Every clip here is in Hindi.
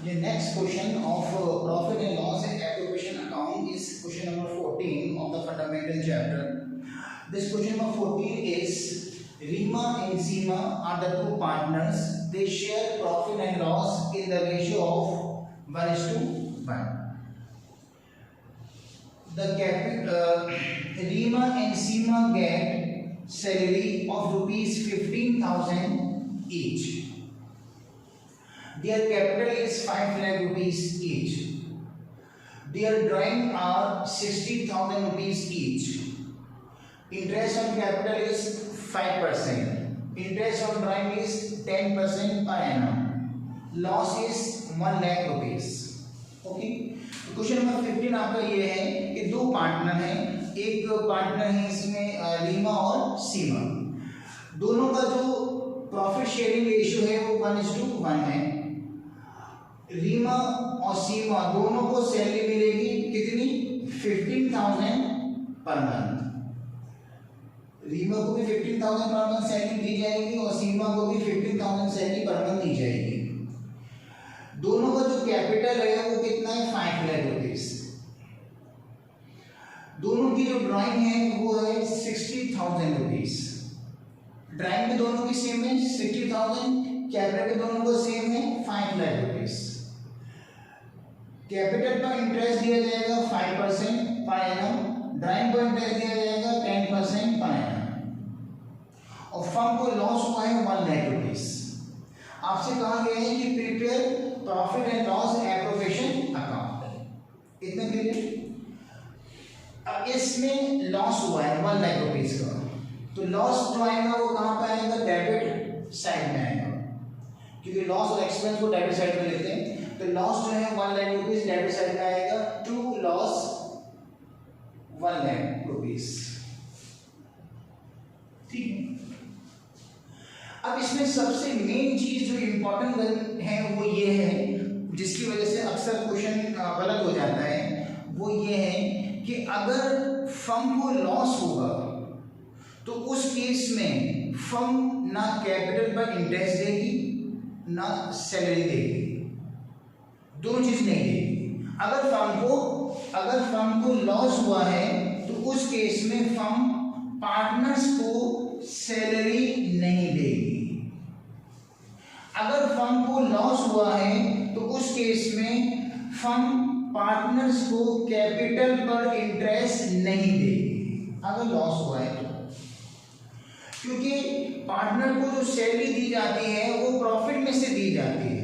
The next question of profit and loss and appropriation account is question number 14 of the fundamental chapter. This question number 14 is Rima and Seema are the two partners. They share profit and loss in the ratio of 1:1. Rima and Seema get salary of rupees 15,000 each. Their capital is 5 lakh rupees each. Their drawing are 60,000 rupees each. Interest on capital is 5%. Interest on drawing is 10% per annum. Loss is 1 lakh rupees. Okay, question number 15 आपका ये है कि दो पार्टनर हैं, एक पार्टनर है इसमें रीमा और सीमा। दोनों का जो प्रॉफिट शेयरिंग रेशियो है वो 1:1 है। रीमा और सीमा दोनों को सैलरी मिलेगी कितनी? 15,000 पर मंथ। रीमा को भी 15,000 पर मंथ सैलरी दी जाएगी और सीमा को भी 15,000 सैलरी पर मंथ दी जाएगी। दोनों का जो कैपिटल है वो कितना है? 5 लाख रुपीस। दोनों की जो ड्राइंग है वो है 60,000 रुपीस। ड्राइंग भी दोनों की सेम है 60,000, कैपिटल भी दोनों को सेम है 5 लाख रुपीस। कैपिटल पर इंटरेस्ट दिया जाएगा 5% पर एनम, ड्राइंग पर इंटरेस्ट दिया जाएगा 10% पर एनम और फर्म को लॉस हुआ है 1 लाख रुपीस। आपसे कहा गया है कि prepare profit and loss appropriation account. इतना क्लियर? अब इसमें लॉस हुआ है 1 लाख रुपीस का, तो लॉस जो आएगा वो कहाँ पे आएगा? डेबिट साइड में आएगा, क्योंकि लॉस और एक्सपेंस को डेबिट साइड में लेते हैं। तो लॉस जो है 1 लाख रुपीस डेबिट साइड में आएगा, टू लॉस 1 लाख रुपीस। ठीक है। अब इसमें सबसे मेन चीज जो इंपॉर्टेंट है वो ये है, जिसकी वजह से अक्सर क्वेश्चन गलत हो जाता है, वो ये है कि अगर फर्म को लॉस होगा तो उस केस में फर्म ना कैपिटल पर इंटरेस्ट देगी ना सैलरी देगी, दोनों चीज नहीं देगी। अगर फर्म को लॉस हुआ है तो उस केस में फर्म पार्टनर्स को सैलरी नहीं देगी। अगर फर्म को लॉस हुआ है तो उस केस में फर्म पार्टनर्स को कैपिटल पर इंटरेस्ट नहीं देगी, अगर लॉस हुआ है तो। क्योंकि पार्टनर को जो सैलरी दी जाती है वो प्रॉफिट में से दी जाती है,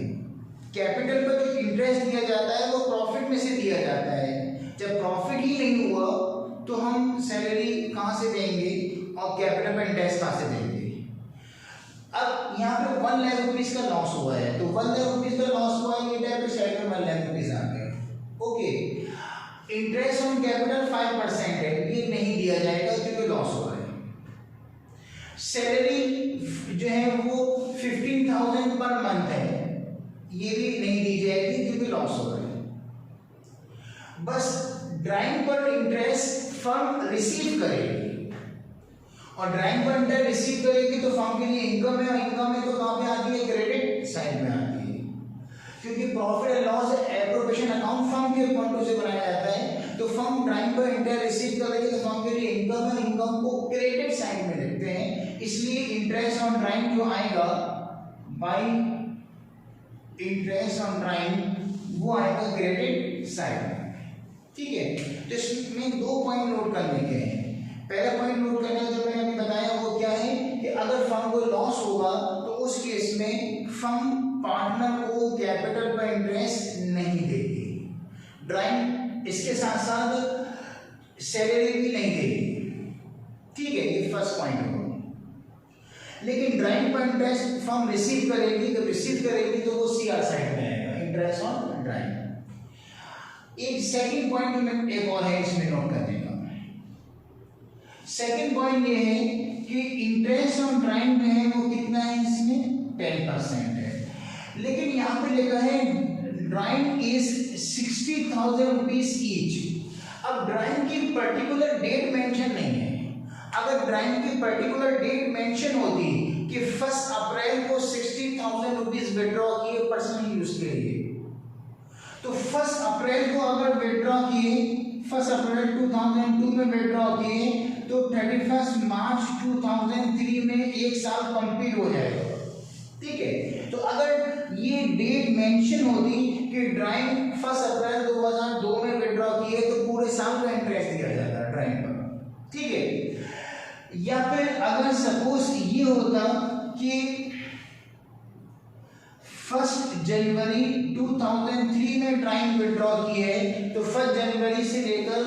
कैपिटल पर जो इंटरेस्ट दिया जाता है वो प्रॉफिट में से दिया जाता है। जब प्रॉफिट ही नहीं हुआ तो हम सैलरी कहाँ से देंगे और कैपिटल पर इंटरेस्ट कहाँ से देंगे? अब यहाँ पे 1 लाख रुपीस का लॉस हुआ है, तो 1 लाख रुपीस का लॉस हुआ है, ये डेबिट साइड में 1 लाख रुपीस आ गए। ओके, इंटरेस्ट ऑन कैपिटल 5% है, ये नहीं दिया जाएगा क्योंकि लॉस हुआ है। सैलरी जो है वो 15,000 पर मंथ है, ये भी नहीं दी जाएगी क्योंकि लॉस हो रहा है। बस ड्राइंग पर इंटरेस्ट फर्म रिसीव करेगी और ड्राइंग पर इंटरेस्ट रिसीव करेगी तो फर्म के लिए इनकम है, और इनकम है तो कहाँ पे आती है? क्रेडिट साइड में आती है, क्योंकि profit and loss appropriation account firm के अकाउंट से बनाया जाता है। तो फर्म ड्राइंग पर इंटरेस्ट रिसीव करेगी तो फर्म के लिए इनकम है, इनकम को क्रेडिट साइड में लिखते हैं, इसलिए इंटरेस्ट ऑन ड्राइंग जो आएगा बाय इंटरेस्ट ऑन ड्राइंग वो आएगा क्रेडिट साइड में। ठीक है, तो इसमें 2 पॉइंट नोट करने के हैं। पहला पॉइंट नोट करने का जो मैंने अभी बताया वो क्या है कि अगर फर्म को लॉस होगा तो उस केस में फर्म पार्टनर को कैपिटल पर इंटरेस्ट नहीं देगी, ड्राइंग इसके साथ साथ सैलरी भी नहीं देगी। ठीक है, ये फर्स्ट पॉइंट होगा। लेकिन ड्राइंग पर इंटरेस्ट फर्म रिसीव करेगी, तो रिसीव करेगी तो वो सीआर साइड में आएगा, इंटरेस्ट ऑन ड्राइंग। एक सेकंड पॉइंट एक और है इसमें नोट करने का। सेकंड पॉइंट ये है कि इंटरेस्ट ऑन ड्राइंग में है वो कितना है? इसमें 10% है, लेकिन यहाँ पे लिखा है ड्राइंग इज 60,000 रुपीज ईच। अब ड्राइंग की पर्टिकुलर डेट मेंशन नहीं है। अगर ड्राइंग की पर्टिकुलर डेट मेंशन होती कि 1 अप्रैल को 60,000 रुपीज विड्रॉ किए पर्सनल यूज के लिए, तो 1 अप्रैल को अगर विड्रॉ किए, 1 अप्रैल 2002 में विड्रॉ किए तो 31 मार्च 2003 में 1 साल कंप्लीट हो जाएगा। ठीक है, तो अगर ये डेट मेंशन होती कि ड्राइंग 1 अप्रैल 2002 में विड्रॉ किए तो पूरे साल का इंटरेस्ट दिया जाता है ड्राइंग पर। ठीक है, या फिर अगर सपोज ये होता कि 1 जनवरी 2003 में ड्राइंग विड्रॉ की है तो 1 जनवरी से लेकर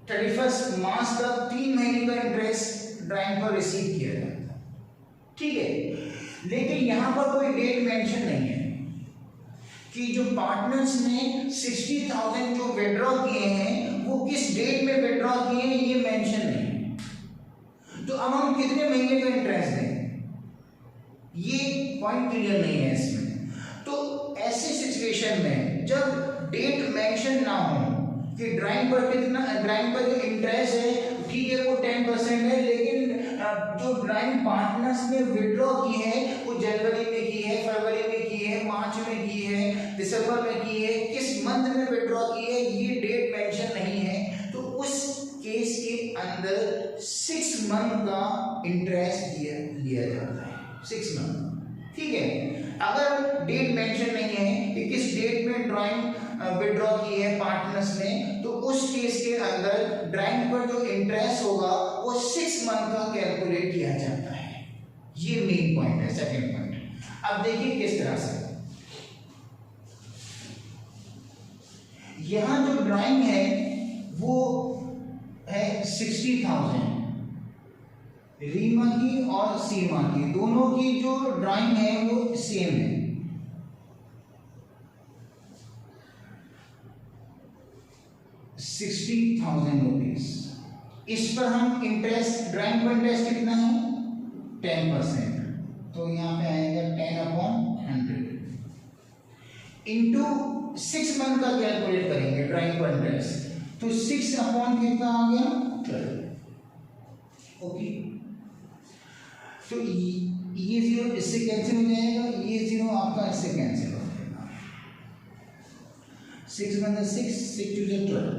31 मार्च तक 3 महीने का इंटरेस्ट ड्राइंग पर रिसीव किया जाता है। ठीक है, लेकिन यहां पर कोई डेट मेंशन नहीं है कि जो पार्टनर्स ने 60,000 जो विड्रॉ किए हैं वो किस डेट में विड्रॉ किए हैं ये मेंशन नहीं है। तो अब हम कितने महीने का इंटरेस्ट दें ये पॉइंट क्लियर नहीं है इसमें। तो ऐसी सिचुएशन में जब डेट मेंशन ना हो कि ड्राइंग पर कितना, ड्राइंग पर जो इंटरेस्ट है ठीक है वो 10% है, लेकिन जो ड्राइंग पार्टनर्स ने विड्रॉ की है वो जनवरी में की है, फरवरी में की है, मार्च में की है, दिसंबर में की है, किस मंथ में विड्रॉ की है ये डेट मेंशन नहीं है, तो उस केस के अंदर 6 मंथ का इंटरेस्ट लिया जाता है। 6 मंथ। ठीक है, अगर डेट मेंशन नहीं है कि किस डेट में ड्राइंग विड्रॉ की है पार्टनर्स ने तो उस केस के अंदर ड्राइंग पर जो इंटरेस्ट होगा वो 6 मंथ का कैलकुलेट किया जाता है। ये मेन पॉइंट है, सेकंड पॉइंट। अब देखिए किस तरह से यहां जो ड्राइंग है वो है 60,000 रीमा की और सीमा की, दोनों की जो ड्राइंग है वो सेम है। 60,000 रुपीज, इस पर हम इंटरेस्ट, ड्राइंग पर इंटरेस्ट कितना है 10%, तो यहाँ पे आएगा 10/100 इंटू 6 मंथ का कैलकुलेट करेंगे ड्राइंग पर इंटरेस्ट, तो 6 अपॉन कितना आ गया 12। ओके, तो ये 0 इससे कैंसिल हो जाएगा, ये 0 आपका इससे कैंसिल हो जाएगा। 6 × 6, 6 × 12।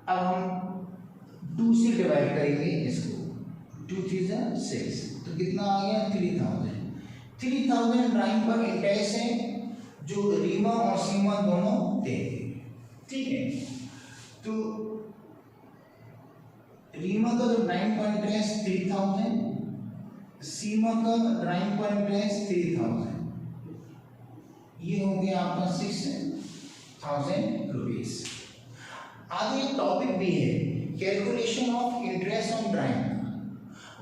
अब हम 2 से डिवाइड करेंगे इसको, 2 × 6, तो कितना आ गया 3,000। 3,000 ड्राइंग पर इंटरेस्ट है जो रीमा और सीमा दोनों देंगे। ठीक है, तो रीमा का जो ड्राइंग पर इंटरेस्ट 3,000, सीमा का ड्राइंग पर इंटरेस्ट 3,000, ये हो गया आपका 6,000 रुपीज। आगे एक टॉपिक भी है calculation of interest on drawing,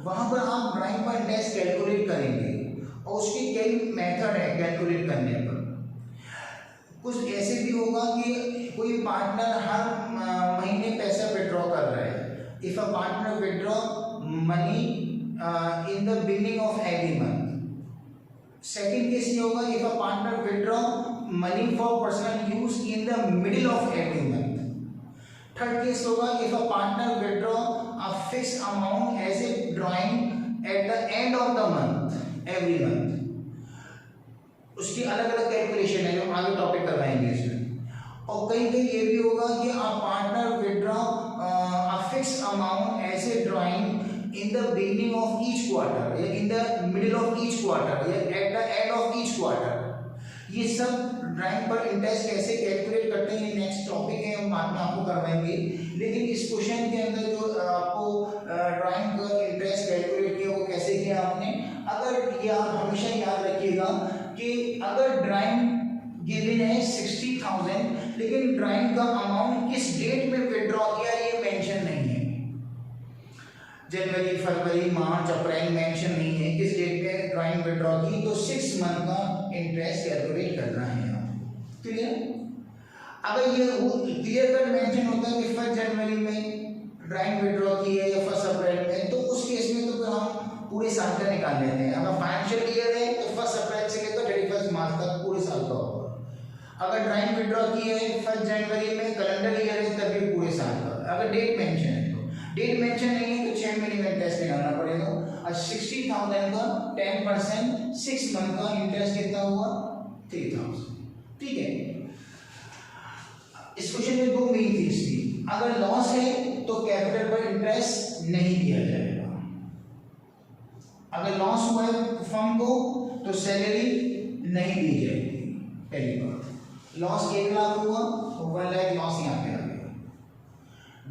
वहां पर आप ड्राइंग पर इंटरेस्ट कैलकुलेट करेंगे और उसके कई मेथड है कैलकुलेट करने पर। कुछ ऐसे भी होगा कि कोई पार्टनर हर महीने पैसा विड्रॉ कर रहा है, if a partner withdraw money in the beginning of every month. Second case ये होगा if a partner withdraw money for personal use in the middle of every month. Third case होगा if a partner withdraw a fix amount as a drawing at the end of the month every month. उसकी अलग अलग कैलकुलेशन है जो आगे टॉपिक करवाएंगे इसमें। और कहीं कहीं ये भी होगा कि a partner withdraw a fix amount as a drawing in the beginning of each quarter या in the middle of each quarter या at the end of each quarter. ये सब ड्राइंग पर इंटरेस्ट कैसे कैलकुलेट करते हैं ये नेक्स्ट टॉपिक है, हम बाद में आपको करवाएंगे। लेकिन इस क्वेश्चन के अंदर जो आपको ड्राइंग का इंटरेस्ट कैलकुलेट किया वो कैसे किया आपने, अगर ये आप हमेशा याद रखिएगा कि अगर ड्राइंग गिवन है 60,000 लेकिन ड्राइंग का अमाउंट किस डेट में विड्रॉ किया ये मेंशन नहीं है, जनवरी, फरवरी, मार्च, अप्रैल मेंशन नहीं है किस डेट पे ड्राइंग विड्रॉ की, तो 6 मंथ का इंटरेस्ट कैलकुलेट करना है आपको। क्लियर? अगर ये क्लियर कट मेंशन होता है कि 1 जनवरी में ड्राइंग विड्रॉ की है या 1 अप्रैल में, तो उस केस में तो फिर हम पूरे साल का निकाल लेते हैं। अगर फाइनेंशियल ईयर है तो 1 अप्रैल से लेकर 31 मार्च तक पूरे साल का होगा। अगर ड्राइंग विड्रॉ की है 1 जनवरी में कैलेंडर ईयर है तब भी पूरे साल का। अगर डेट मेंशन है तो, डेट मेंशन नहीं है तो 6 महीने में इंटरेस्ट निकालना पड़ेगा। और 60,000 का 10% 6 मंथ का इंटरेस्ट कितना हुआ 3,000। ठीक है, क्वेश्चन में दो मेन थिंग्स थी, अगर लॉस है तो कैपिटल पर इंटरेस्ट नहीं दिया जाएगा, अगर लॉस हुआ है फर्म को तो सैलरी नहीं दी जाएगी। पहली बात, लॉस 1 लाख हुआ तो 1 लाख लॉस यहाँ पे आ गया।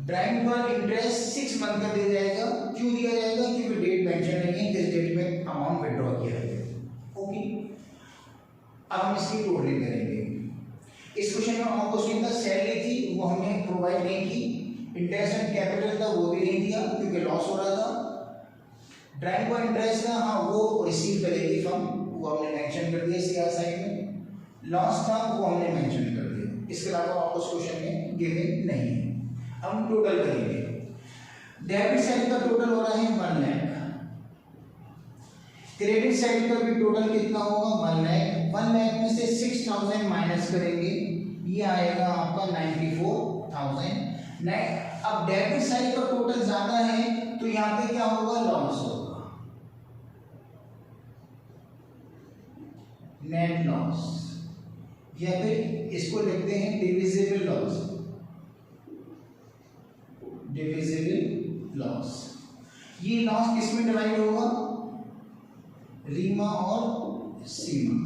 ड्राइंग पर इंटरेस्ट 6 मंथ का दिया जाएगा, क्यों दिया जाएगा, क्योंकि डेट मेंशन नहीं है किस डेट में अमाउंट विड्रॉ किया जाएगा। ओके, अब हम इसकी टोटलिंग करेंगे। इस क्वेश्चन में और क्वेश्चन का सैलरी थी वो हमने प्रोवाइड नहीं की, इंटरेस्ट एंड कैपिटल था वो भी नहीं दिया क्योंकि लॉस हो रहा था। ड्राइंग पर इंटरेस्ट था, हाँ वो रिसीव करेगी फर्म, वो हमने मेंशन कर दिया इसके साइड में। लॉस था वो हमने मेंशन कर दिया, इसके अलावा आपको इस क्वेश्चन में गिवन नहीं है। अब हम टोटल करेंगे। डेबिट साइड का टोटल हो रहा है 1 लाख, क्रेडिट साइड का भी टोटल कितना होगा 1 लाख। 1 लाख में से 6000 माइनस करेंगे, ये आएगा आपका 94,000। अब डेबिट साइड का टोटल ज्यादा है तो यहाँ पे क्या होगा, लॉस होगा, नेट लॉस, या फिर इसको लिखते हैं डिविजिबल लॉस, डिविजिबल लॉस। ये लॉस किसमें डिवाइड होगा, रीमा और सीमा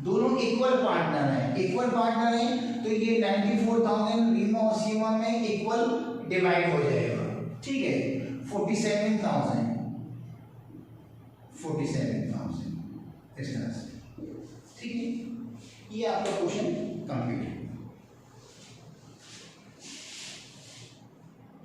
दोनों इक्वल पार्टनर हैं, इक्वल पार्टनर हैं तो ये 94,000 रीमा और सीमा में इक्वल डिवाइड हो जाएगा। ठीक है, 47,000 इस तरह से। ठीक है, ये आपका क्वेश्चन कंप्लीट।